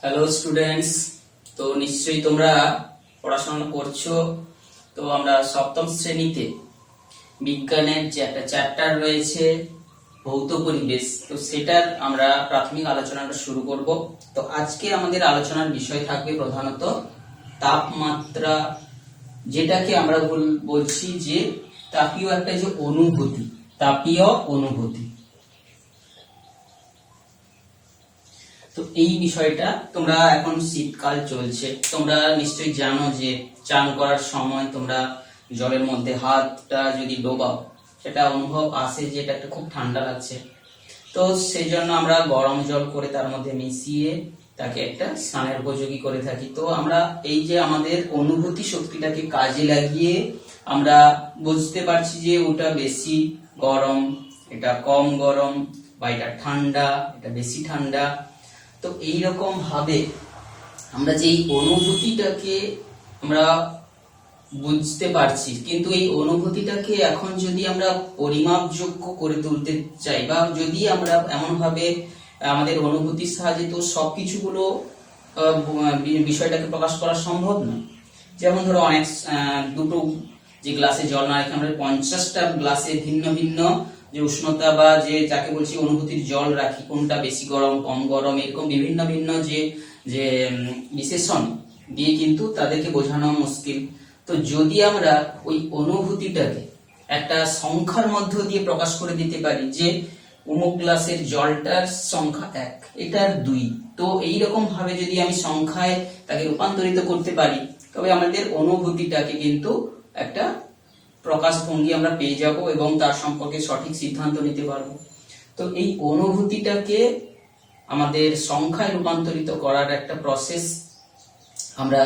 Hello students, তো নিশ্চয়ই তোমরা পড়াশোনা করছো। তো আমরা সপ্তম শ্রেণীতে বিজ্ঞানের যে একটা চ্যাপ্টার রয়েছে ভৌত পরিবেশ, তো সেটার আমরা প্রাথমিক আলোচনাটা শুরু করব। তো আজকে আমাদের আলোচনার বিষয় থাকবে প্রধানত তাপমাত্রা, যেটাকে আমরা বলছি যে তাপীয় একটা যে অনুভূতি, তাপীয় অনুভূতি। তো এই বিষয়টা তোমরা এখন শীতকাল চলছে, তোমরা নিশ্চয়ই জানো যে চান করার সময় তোমরা জলের মধ্যে হাতটা যদি ডোবাও, সেটা অনুভব আসে যে এটা একটা খুব ঠান্ডা লাগছে। তো সেই জন্য আমরা গরম জল করে তার মধ্যে মিশিয়ে তাকে একটা স্নানের উপযোগী করে থাকি। তো আমরা এই যে আমাদের অনুভূতি শক্তিটাকে কাজে লাগিয়ে আমরা বুঝতে পারছি যে ওটা বেশি গরম, এটা কম গরম, বা এটা ঠান্ডা, এটা বেশি ঠান্ডা। তো এইরকম ভাবে আমরা যে এই অনুভূতিটাকে আমরা বুঝতে পারছি, কিন্তু এই অনুভূতিটাকে এখন যদি আমরা পরিমাপযোগ্য করে তুলতে চাই, বা যদি আমরা এমন ভাবে আমাদের অনুভূতির সাহায্যে, তো সবকিছুগুলো বিষয়টাকে প্রকাশ করা সম্ভব না। যেমন ধরো অনেক দুটো যে গ্লাসে জল না রেখে আমরা 50টা গ্লাসে ভিন্ন ভিন্ন যে উষ্ণতা বা যে যাকে বলছি অনুভূতির জল রাখি, কোনটা বেশি গরম কম গরম, এরকম বিভিন্ন ভিন্ন যে যে বিশেষণ দিয়ে কিন্তু তাদেরকে বোঝানো মুশকিল। তো যদি আমরা ওই অনুভূতিটাকে একটা সংখ্যার মধ্য দিয়ে প্রকাশ করে দিতে পারি যে অমুক গ্লাসের জলটার সংখ্যা 1, এটার 2, তো এইরকম ভাবে যদি আমি সংখ্যায় তাকে রূপান্তরিত করতে পারি, তবে আমাদের অনুভূতিটাকে কিন্তু একটা প্রকাশভঙ্গি আমরা পেয়ে যাব এবং তার সম্পর্কে সঠিক সিদ্ধান্ত নিতে পারবো। তো এই অনুভূতিটাকে আমাদের সংখ্যায় রূপান্তরিত করার একটা প্রসেস আমরা,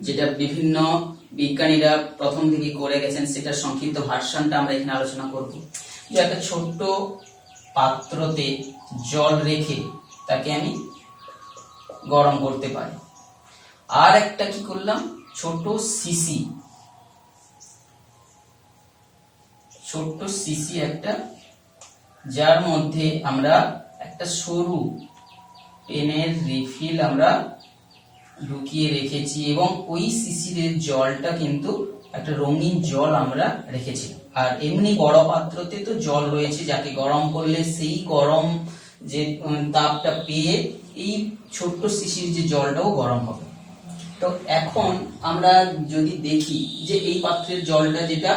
যেটা বিভিন্ন বিজ্ঞানীরা প্রথম থেকে করে গেছেন, সেটার সংক্ষিপ্ত ভার্সনটা আমরা এখানে আলোচনা করব। যে একটা ছোট্ট পাত্রতে জল রেখে তাকে আমি গরম করতে পারি। আর একটা কি করলাম, ছোট্ট শিশি একটা, যার মধ্যে আমরা একটা সরু পেনের রিফিল আমরা ঢুকিয়ে রেখেছি, এবং ওই শিশিরের জলটা কিন্তু একটা রঙিন জল আমরা রেখেছি। আর এমনি বড় পাত্রতে তো জল রয়েছে, যাকে গরম করলে সেই গরম যে তাপটা পেয়ে এই ছোট্ট শিশির যে জলটাও গরম হবে। তো এখন আমরা যদি দেখি যে এই পাত্রের জলটা, যেটা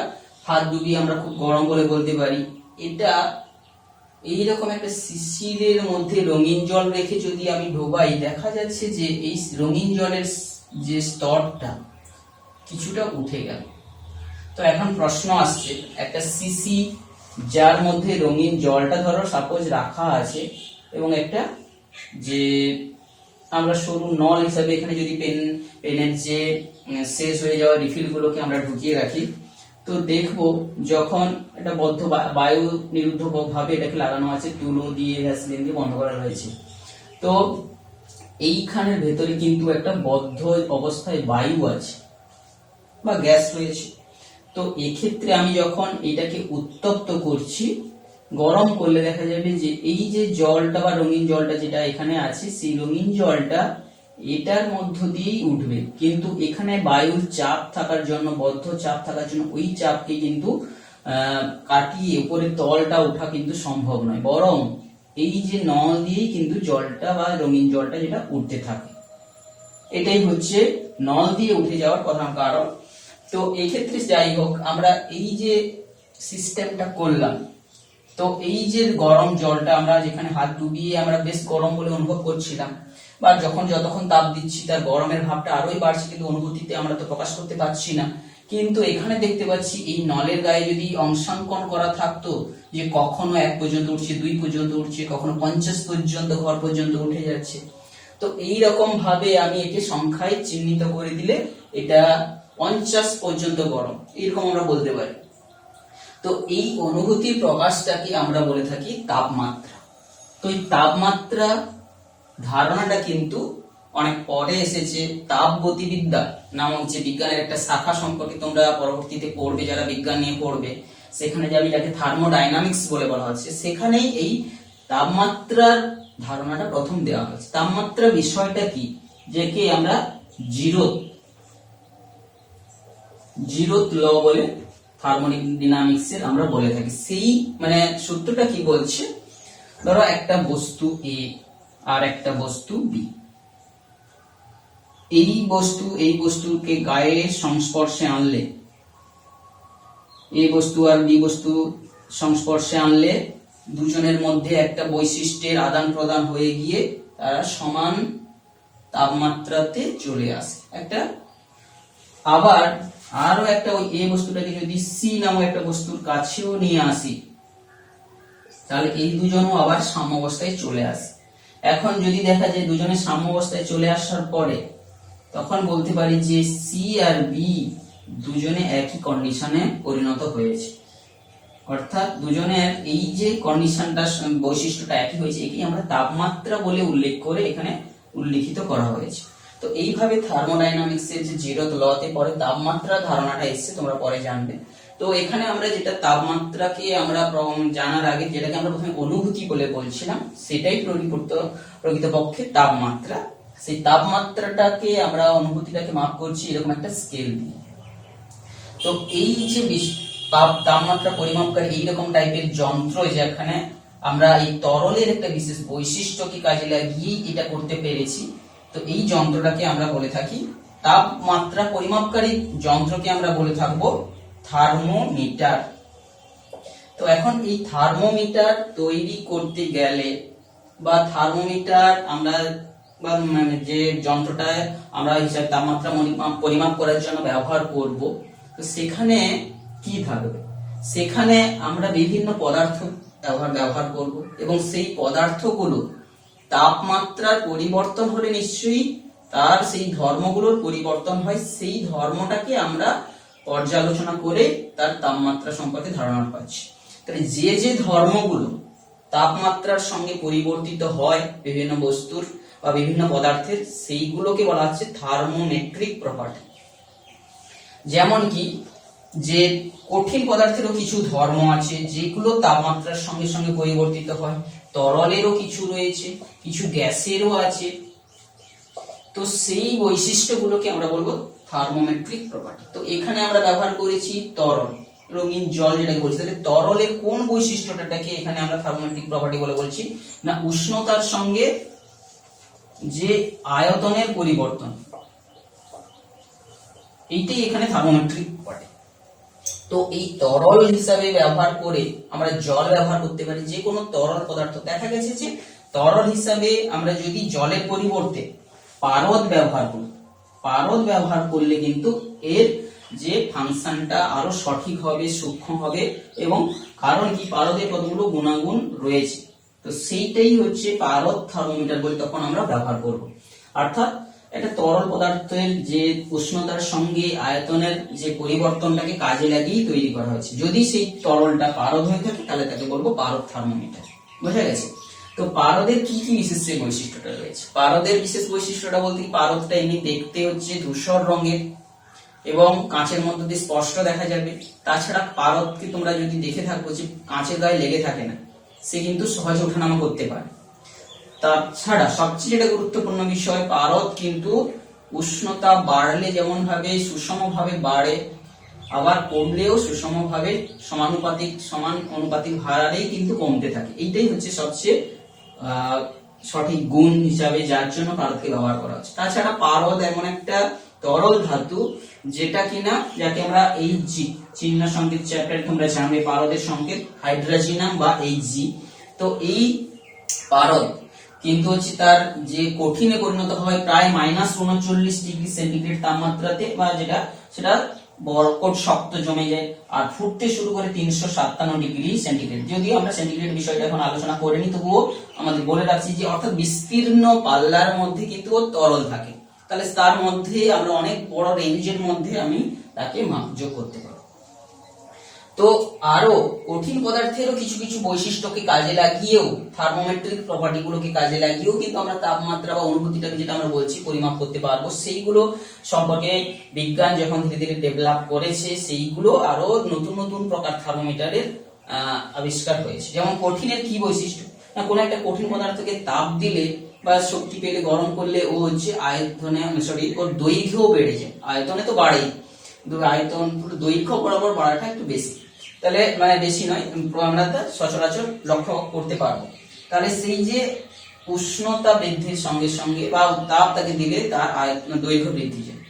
হাত ডুবিয়ে আমরা খুব গরম বলে বলতে পারি, এটা এইরকম একটা শিশিরের মধ্যে রঙিন জল রেখে যদি আমি ডোবাই, দেখা যাচ্ছে যে এই রঙিন জলের যে স্তরটা কিছুটা উঠে গেল। তো এখন প্রশ্ন আসছে, একটা শিশি যার মধ্যে রঙিন জলটা ধরো সাপোজ রাখা আছে, এবং একটা যে আমরা সরু নল হিসাবে এখানে যদি পেনের যে শেষ হয়ে যাওয়া রিফিল গুলোকে আমরা ঢুকিয়ে রাখি, তো দেখবো যখন এটা বদ্ধ বায়ু নিরুদ্ধ ভাবে এটাকে লাগানো আছে, তুলো দিয়ে ভ্যাসলিন দিয়ে বন্ধ করা হয়েছে। তো এইখানের ভেতরে কিন্তু একটা বদ্ধ অবস্থায় বায়ু আছে বা গ্যাস রয়েছে। তো এক্ষেত্রে আমি যখন এটাকে উত্তপ্ত করছি, গরম করলে দেখা যাবে যে এই যে জলটা বা রঙিন জলটা যেটা এখানে আছে, সেই রঙিন জলটা এটার মধ্য দিয়েই উঠবে, কিন্তু এখানে বায়ুর চাপ থাকার জন্য, বদ্ধ চাপ থাকার জন্য ওই চাপকে কিন্তু কাটিয়ে উপরে তলটা ওঠা কিন্তু সম্ভব নয়, বরং এই যে নল দিয়েই কিন্তু জলটা বা রঙিন জলটা যেটা উঠতে থাকে। এটাই হচ্ছে নল দিয়ে উঠে যাওয়ার প্রধান কারণ। তো এক্ষেত্রে যাই হোক, আমরা এই যে সিস্টেমটা করলাম, তো এই যে গরম জলটা আমরা যেখানে হাত ডুবিয়ে আমরা বেশ গরম বলে অনুভব করছিলাম, বা যতক্ষণ তাপ দিচ্ছি তার গরমের ভাবটা আরোই বাড়ছে, কিন্তু অনুভূতিতে আমরা তো প্রকাশ করতে পারছি না। কিন্তু এখানে দেখতে পাচ্ছি এই নলের গায়ে যদি অংশাঙ্কন করা থাকতো, যে কখনো 1 পর্যন্ত উঠছে, 2 পর্যন্ত উঠছে, কখনো 50 পর্যন্ত ঘর পর্যন্ত উঠে যাচ্ছে। তো এই রকম ভাবে আমি একে সংখ্যায় চিহ্নিত করে দিলে এটা 50 পর্যন্ত গরম, এরকম আমরা বলতে পারি। তো এই অনুভূতির প্রকাশটাকে আমরা বলে থাকি তাপমাত্রা। তো এই তাপমাত্রা ধারণাটা কিন্তু অনেক পরে এসেছে। তাপগতিবিদ্যা নামক যে বিজ্ঞানের একটা শাখা সম্পর্কে তোমরা পরবর্তীতে পড়বে, যারা বিজ্ঞান নিয়ে পড়বে, সেখানে যাবে, যাকে থার্মোডাইনামিক্স বলে বলা হচ্ছে, সেখানেই এই তাপমাত্রার ধারণাটা প্রথম দেওয়া হয়েছে। তাপমাত্রা বিষয়টা কি, যেকে আমরা জিরোথ ল বলে থার্মোডাইনামিক্স এর আমরা বলে থাকি। সেই মানে সূত্রটা কি বলছে, ধরো একটা বস্তু এ আর একটা বস্তু বি, এই বস্তুকে গায়ের সংস্পর্শে আনলে, এই বস্তু আর বি বস্তু সংস্পর্শে আনলে দুজনের মধ্যে একটা বৈশিষ্ট্যের আদান প্রদান হয়ে গিয়ে তারা সমান তাপমাত্রাতে চলে আসে একটা। আবার আরো একটা ওই এ বস্তুটাকে যদি সি নামক একটা বস্তুর কাছেও নিয়ে আসি, তাহলে এই দুজনও আবার সাম্যাবস্থায় চলে আসে। এখন যদি দেখা যায় দুজনের সাম্যাবস্থায় চলে আসার পরে, তখন বলতে পারি যে সি আর বি দুজনে একই কন্ডিশনে পরিণত হয়েছে, অর্থাৎ দুজনের এই যে কন্ডিশনটা বৈশিষ্ট্যটা একই হয়েছে, একে আমরা তাপমাত্রা বলে উল্লেখ করে এখানে উল্লেখিত করা হয়েছে। তো এইভাবে থার্মোডাইনামিক্স এর যে জিরোথ লতে পরে তাপমাত্রা ধারণাটা এসেছে, তোমরা পরে জানবে। তো এখানে আমরা যেটা তাপমাত্রাকে আমরা জানার আগে যেটাকে আমরা প্রথমে অনুভূতি বলে বলছিলাম, সেটাই প্রকৃতপক্ষে তাপমাত্রা। সেই তাপমাত্রাটাকে আমরা অনুভূতিটাকে মাপ করছি এরকম একটা স্কেল দিয়ে। তো এই যে তাপমাত্রা পরিমাপকারী এইরকম টাইপের যন্ত্র, যেখানে আমরা এই তরলের একটা বিশেষ বৈশিষ্ট্যকে কাজে লাগিয়ে এটা করতে পেরেছি, তো এই যন্ত্রটাকে আমরা বলে থাকি তাপমাত্রা পরিমাপকারী যন্ত্রকে আমরা বলে থাকবো থার্মোমিটার। তো এখন এই থার্মোমিটার তৈরি করতে গেলে বা থার্মোমিটার আমরা যে যন্ত্রটা আমরা হিসাব তাপমাত্রা পরিমাপ করার জন্য ব্যবহার করব, তো সেখানে কি থাকবে, সেখানে আমরা বিভিন্ন পদার্থ ব্যবহার করব এবং সেই পদার্থগুলো তাপমাত্রার পরিবর্তন হলে নিশ্চয়ই তার সেই ধর্মগুলোর পরিবর্তন হয়, সেই ধর্মটাকে আমরা পর্যালোচনা করে তার তাপমাত্রা সম্পর্কে ধারণা পাচ্ছি। তাহলে যে যে ধর্মগুলো তাপমাত্রার সঙ্গে পরিবর্তিত হয় বিভিন্ন বস্তুর বা বিভিন্ন পদার্থের, সেইগুলোকে বলা হচ্ছে থার্মোমেট্রিক প্রপার্টি। যেমন কি যে কঠিন পদার্থেরও কিছু ধর্ম আছে যেগুলো তাপমাত্রার সঙ্গে সঙ্গে পরিবর্তিত হয়, তরলেরও কিছু রয়েছে, কিছু গ্যাসেরও আছে। তো সেই বৈশিষ্ট্যগুলোকে আমরা বলবো থার্মোমেট্রিক প্রপার্টি। তো এখানে আমরা ব্যবহার করেছি তরল, রঙিন জল যেটাকে বলছি। তাহলে তরলের কোন বৈশিষ্ট্যটাকে এখানে আমরা থার্মোমেট্রিক প্রপার্টি বলে বলছি না, উষ্ণতার সঙ্গে যে আয়তনের পরিবর্তন, এইটাই এখানে থার্মোমেট্রিক প্রপার্টি। তো এই তরল হিসাবে ব্যবহার করে আমরা জল ব্যবহার করতে পারি, যে কোনো তরল পদার্থ। দেখা গেছে যে তরল হিসাবে আমরা যদি জলের পরিবর্তে পারদ ব্যবহার করি, পারদ ব্যবহার করলে কিন্তু এর যে ফাংশনটা আরো সঠিক হবে, সূক্ষ্ম হবে। এবং কারণ কি, পারদের কতগুলো গুণাগুণ রয়েছে, তো সেইটাই হচ্ছে পারদ থার্মোমিটার বলে তখন আমরা ব্যবহার করব। অর্থাৎ একটা তরল পদার্থের যে উষ্ণতার সঙ্গে আয়তনের যে পরিবর্তনটাকে কাজে লাগিয়ে তৈরি করা হয়েছে, যদি সেই তরলটা পারদ হয়ে থাকে তাহলে তাকে বলবো পারদ থার্মোমিটার। বোঝা গেছে? তো পারদের কি কি বিশেষ বৈশিষ্ট্যটা রয়েছে? পারদের বিশেষ বৈশিষ্ট্যটা বলতে পারদটা এমনি দেখতে হচ্ছে ধূসর রঙের এবং কাঁচের মধ্যে দিয়ে স্পষ্ট দেখা যাবে। তাছাড়া পারদকে তোমরা যদি দেখে থাকো যে কাঁচের গায়ে লেগে থাকে না, সে কিন্তু সহজে ওঠানামা করতে পারে। তাছাড়া সবচেয়ে যেটা গুরুত্বপূর্ণ বিষয়, পারদ কিন্তু উষ্ণতা বাড়লে যেমন ভাবে সুষম ভাবে বাড়ে, আবার কমলেও সুষম ভাবে সমান অনুপাতিক হারেই কিন্তু কমতে থাকে। এইটাই হচ্ছে সবচেয়ে সঠিক গুণ হিসাবে, যার জন্য পারদকে ব্যবহার করা হচ্ছে। তাছাড়া পারদ এমন একটা তরল ধাতু যেটা কিনা, যাকে আমরা Hg চিহ্ন সংকেত চ্যাপ্টারে তোমরা জানবে, পারদের সংকেত হাইড্রোজিনাম বা Hg। তো এই পারদ কিন্তু হচ্ছে তার যে কঠিনে পরিণত হয় প্রায় -39°C তাপমাত্রাতে, বা সেটা বরকট শক্ত জমে যায় আর ফুটতে শুরু করে 357°C। যদিও আমরা সেন্টিগ্রেড বিষয়টা এখন আলোচনা করিনি, তবুও আমাদের বলে রাখছি যে অর্থাৎ বিস্তীর্ণ পাল্লার মধ্যে কিন্তু তরল থাকে, তাহলে তার মধ্যে আমরা অনেক বড় রেঞ্জের মধ্যে আমি তাকে মাপযোগ করতে পারবো। তো আরো কঠিন পদার্থেরও কিছু কিছু বৈশিষ্ট্যকে কাজে লাগিয়েও, থার্মোমেট্রিক প্রপার্টি গুলোকে কাজে লাগিয়েও কিন্তু আমরা তাপমাত্রা বা অনুভূতিটাকে যেটা আমরা বলছি পরিমাপ করতে পারবো। সেইগুলো সম্পর্কে বিজ্ঞান যখন ধীরে ধীরে ডেভেলপ করেছে, সেইগুলো আরো নতুন নতুন প্রকার থার্মোমিটারের আবিষ্কার হয়েছে। যেমন কঠিনের কি বৈশিষ্ট্য, না কোনো একটা কঠিন পদার্থকে তাপ দিলে বা শক্তি পেলে গরম করলে ও হচ্ছে আয়তনে ওর দৈর্ঘ্যও বেড়ে যায়, আয়তনে তো বাড়েই, আয়তন দৈর্ঘ্য বরাবর বাড়াটা একটু বেশি, তাহলে মানে বেশি নয়, আমরা তা সচরাচর লক্ষ্য করতে পারবো। তাহলে সেই যে উষ্ণতা বৃদ্ধির সঙ্গে সঙ্গে বা তাপ তাকে দিলে তার দৈর্ঘ্য বৃদ্ধি যায়।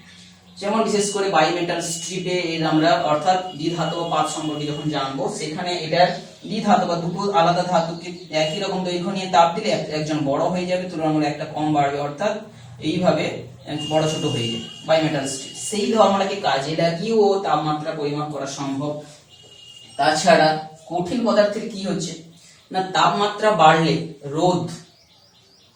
যেমন বিশেষ করে বাইমেটাল স্ট্রিপে এর আমরা অর্থাৎ দ্বিধাতব পাত সম্পর্কে যখন জানবো, সেখানে এটার দ্বিধাতব বা দুটো আলাদা ধাতুকে একই রকম দৈর্ঘ্য নিয়ে তাপ দিলে একজন বড় হয়ে যাবে, তুলনামূলক একটা কম বাড়বে, অর্থাৎ এইভাবে বড় ছোট হয়ে যাবে বাইমেটাল স্ট্রিপ। সেই ধর্মটাকে কাজে লাগিয়েও তাপমাত্রা পরিমাপ করা সম্ভব। তাছাড়া কঠিন পদার্থের কি হচ্ছে না, তাপমাত্রা বাড়লে রোধ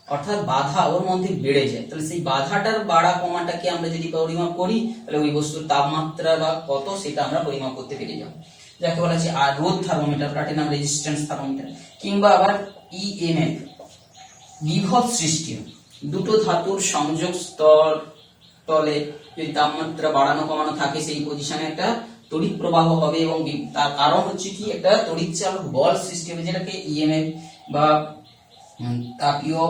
অর্থাৎ বাধা ওর মধ্যে বেড়ে যায়, তাহলে সেই বাধাটার বাড়া কমাটাকে আমরা যদি পরিমাপ করি, তাহলে ওই বস্তুর তাপমাত্রা বা কত সেটা আমরা পরিমাপ করতে পেরে যাব, যাকে বলা হচ্ছে আর রোধ থার্মোমিটার, প্লাটিনাম রেজিস্ট্যান্স থার্মোমিটার। কিংবা আবার ইএমএফ, বিভব সৃষ্টি, দুটো ধাতুর সংযোগ স্তর তলে যদি তাপমাত্রা বাড়ানো কমানো থাকে, সেই পজিশনে একটা তড়িৎ প্রবাহ হবে এবং তার কারণ হচ্ছে কি একটা তড়িৎ চালক বল সৃষ্টি হবে, যেটাকে ইএমএফ বা তাপীয়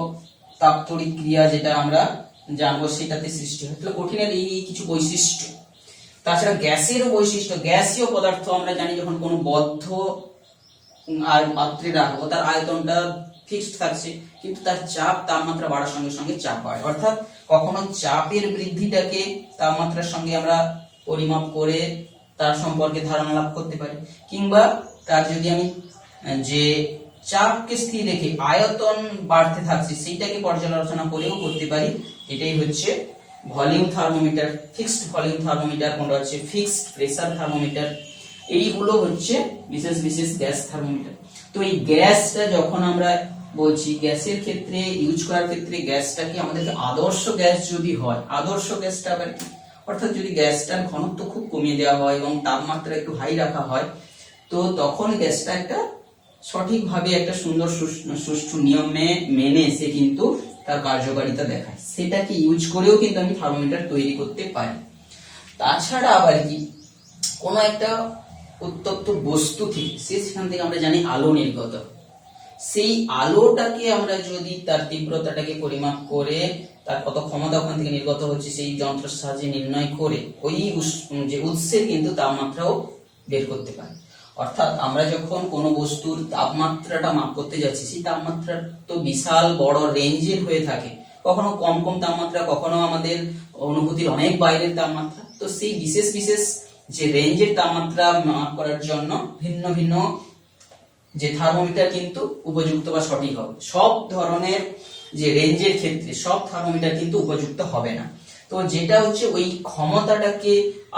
তাপতড়িৎ ক্রিয়া যেটা আমরা জানবো সেটাতে সৃষ্টি হয়। তাহলে কঠিনের এই কিছু বৈশিষ্ট্য। তাছাড়া গ্যাসেরও বৈশিষ্ট্য, গ্যাসীয় পদার্থ আমরা জানি যখন কোনো বদ্ধ আর পাত্রে রাখবো তার আয়তনটা ফিক্সড থাকছে, কিন্তু তার চাপ তাপমাত্রা বাড়ার সঙ্গে সঙ্গে চাপ বাড়ে, অর্থাৎ কখনো চাপের বৃদ্ধিটাকে তাপমাত্রার সঙ্গে আমরা পরিমাপ করে তার সম্পর্কে ধারণা লাভ করতে পারি। কিংবা তার যদি আমি যে চাপকে স্থির রেখে আয়তন বাড়তে থাকছে সেইটাকে পর্যালোচনা করেও করতে পারি। এটাই হচ্ছে volume thermometer, fixed volume thermometer, কোনটা হচ্ছে ফিক্সড প্রেসার থার্মোমিটার, এইগুলো হচ্ছে বিশেষ বিশেষ গ্যাস থার্মোমিটার। তো এই গ্যাসটা যখন আমরা বলছি গ্যাসের ক্ষেত্রে ইউজ করার ক্ষেত্রে গ্যাসটাকে আমাদেরকে আদর্শ গ্যাস যদি হয়, আদর্শ গ্যাসটা আবার কি, অর্থাৎ যদি গ্যাসটার ঘনত্ব খুব কমিয়ে দেওয়া হয় এবং তাপমাত্রা একটু হাই রাখা হয়, তো তখন গ্যাসটা একটা সঠিকভাবে একটা সুন্দর সুষ্ঠু নিয়মে মেনে সে কিন্তু তার কার্যকারিতা দেখায়, সেটাকে ইউজ করেও কিন্তু আমি থার্মোমিটার তৈরি করতে পারি। তাছাড়া আবার কি কোনো একটা উত্তপ্ত বস্তু থেকে সেখান থেকে আমরা জানি আলো নির্গত, সেই আলোটাকে আমরা যদি তার তীব্রতাটাকে পরিমাপ করে তার কত ক্ষমতা ওখান থেকে নির্গত হচ্ছে সেই যন্ত্রের সাহায্যে নির্ণয় করে ওই যে উৎসের কিন্তু তাপমাত্রাও বের করতে পারি। অর্থাৎ আমরা যখন কোনো বস্তুর তাপমাত্রাটা মাপ করতে যাচ্ছি, সেই তাপমাত্রা তো বিশাল বড় রেঞ্জের হয়ে থাকে, কখনো কম কম তাপমাত্রা, কখনো আমাদের অনুভূতির অনেক বাইরের তাপমাত্রা। তো সেই বিশেষ বিশেষ যে রেঞ্জের তাপমাত্রা মাপ করার জন্য ভিন্ন ভিন্ন যে থার্মোমিটার কিন্তু উপযুক্ত বা সঠিক হবে। সব ধরনের যে রেঞ্জের ক্ষেত্রে সব থার্মোমিটার কিন্তু উপযুক্ত হবে না। তো যেটা হচ্ছে ওই ক্ষমতাটাকে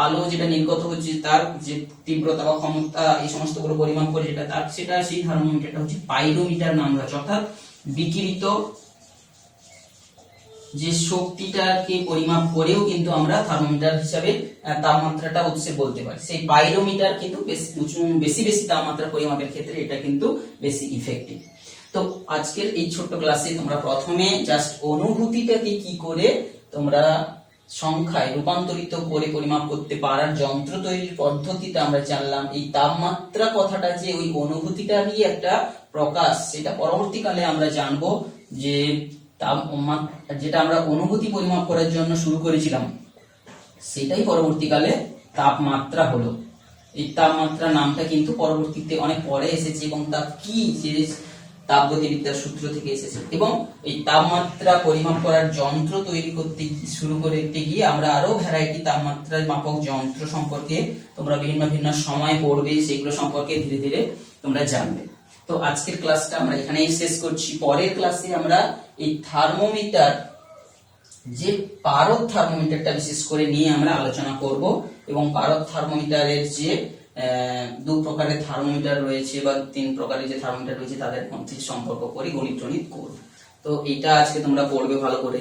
আলো যেটা নির্গত হচ্ছে তার যে তীব্রতা বা ক্ষমতা এই সমস্ত গুলো পরিমাপ করে যেটা তার সেটা সেই থার্মোমিটারটা হচ্ছে পাইরোমিটার নাম হচ্ছে, অর্থাৎ বিকিরিত যে শক্তিটাকে পরিমাপ করেও কিন্তু আমরা থার্মোমিটার হিসাবে তাপমাত্রাটা উৎসে বলতে পারি। সেই পাইরোমিটার কিন্তু বেশি বেশি তাপমাত্রা পরিমাপের ক্ষেত্রে এটা কিন্তু বেশি ইফেক্টিভ। তো আজকের এই ছোট্ট ক্লাসে তোমরা প্রথমে জাস্ট অনুভূতিটাকে কি করে তোমরা সংখ্যায় রূপান্তরিত করে পরিমাপ করতে পারার যন্ত্র তৈরির পদ্ধতিটা আমরা জানলাম। এই তাপমাত্রা কথাটা যে ওই অনুভূতিটারই একটা প্রকাশ, সেটা পরবর্তীকালে আমরা জানবো যে যেটা আমরা অনুভূতি পরিমাপ করার জন্য শুরু করেছিলাম সেটাই পরবর্তীকালে তাপমাত্রা হলো। এই তাপমাত্রা নামটা কিন্তু পরবর্তীতে অনেক পরে এসেছে এবং তা কি তাপগতিবিদ্যার সূত্র থেকে এসেছে, এবং এই তাপমাত্রা পরিমাপ করার যন্ত্র তৈরি করতে শুরু করতে গিয়ে আমরা আরো ভ্যারাইটি তাপমাত্রার মাপক যন্ত্র সম্পর্কে তোমরা ভিন্ন ভিন্ন সময় পড়বে, সেগুলো সম্পর্কে ধীরে ধীরে তোমরা জানবে। তো আজকের ক্লাসটা আমরা এখানেই শেষ করছি। পরের ক্লাসে আমরা এই থার্মোমিটার যে পারদ থার্মোমিটারটা বিশেষ করে নিয়ে আমরা আলোচনা করব, এবং পারদ থার্মোমিটারের যে দু প্রকারের থার্মোমিটার রয়েছে বা তিন প্রকারের যে থার্মোমিটার রয়েছে তাদের মধ্যে সম্পর্ক করে গণিত টনিত করব। তো এটা আজকে তোমরা পড়বে ভালো করে।